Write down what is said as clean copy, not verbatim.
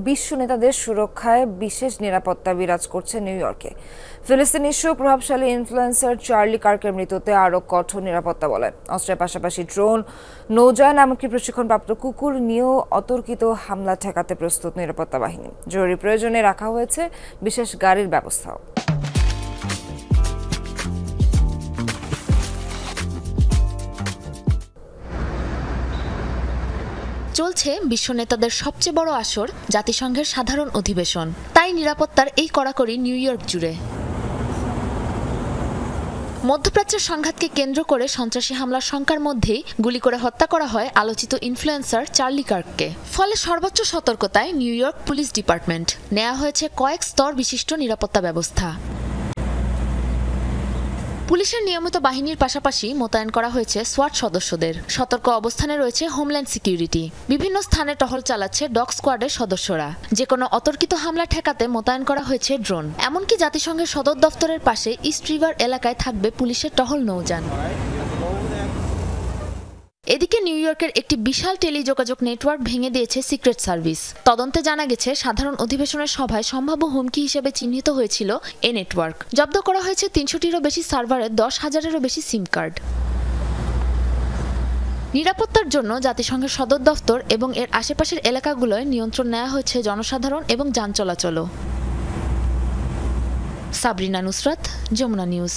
বিশ্ব নেতাদের সুরক্ষায় বিশেষ নিরাপত্তা বিরাজ করছে নিউ ইয়র্কে। ফিলিস্তিনি ইস্যু প্রভাবশালী ইনফ্লুয়েন্সার চার্লি কার্কের মৃত্যুতে আরও কঠোর নিরাপত্তা বলে অস্ত্রের পাশাপাশি ড্রোন, নৌযান, এমনকি প্রশিক্ষণপ্রাপ্ত কুকুর নিয়েও অতর্কিত হামলা ঠেকাতে প্রস্তুত নিরাপত্তা বাহিনী। জরুরি প্রয়োজনে রাখা হয়েছে বিশেষ গাড়ির ব্যবস্থাও। চলছে বিশ্ব নেতাদের সবচেয়ে বড় আসর, জাতিসংঘের সাধারণ অধিবেশন। তাই নিরাপত্তার এই কড়াকড়ি নিউ ইয়র্ক জুড়ে। মধ্যপ্রাচ্যের সংঘাতকে কেন্দ্র করে সন্ত্রাসী হামলার শঙ্কার মধ্যেই গুলি করে হত্যা করা হয় আলোচিত ইনফ্লুয়েন্সার চার্লি কার্ককে। ফলে সর্বোচ্চ সতর্কতায় নিউ ইয়র্ক পুলিশ ডিপার্টমেন্ট নেওয়া হয়েছে কয়েক স্তর বিশিষ্ট নিরাপত্তা ব্যবস্থা। পুলিশের নিয়মিত বাহিনীর পাশাপাশি মোতায়েন করা হয়েছে সোয়াট সদস্যদের। সতর্ক অবস্থানে রয়েছে হোমল্যান্ড সিকিউরিটি। বিভিন্ন স্থানে টহল চালাচ্ছে ডগ স্কোয়াডের সদস্যরা। যে কোনো অতর্কিত হামলা ঠেকাতে মোতায়েন করা হয়েছে ড্রোন। এমনকি জাতিসংঘের সদর দফতরের পাশে ইস্ট রিভার এলাকায় থাকবে পুলিশের টহল নৌযান। এদিকে নিউ ইয়র্কের একটি বিশাল টেলিযোগাযোগ নেটওয়ার্ক ভেঙে দিয়েছে সিক্রেট সার্ভিস। তদন্তে জানা গেছে সাধারণ অধিবেশনের সভায় সম্ভাব্য হুমকি হিসেবে চিহ্নিত হয়েছিল এ নেটওয়ার্ক। জব্দ করা হয়েছে ৩০০টিরও বেশি সার্ভারের ১০,০০০-এরও বেশি সিম কার্ড। নিরাপত্তার জন্য জাতিসংঘের সদর দফতর এবং এর আশেপাশের এলাকাগুলোয় নিয়ন্ত্রণ নেওয়া হয়েছে জনসাধারণ এবং যান চলাচলও। সাবরিনা নুসরাত, যমুনা নিউজ।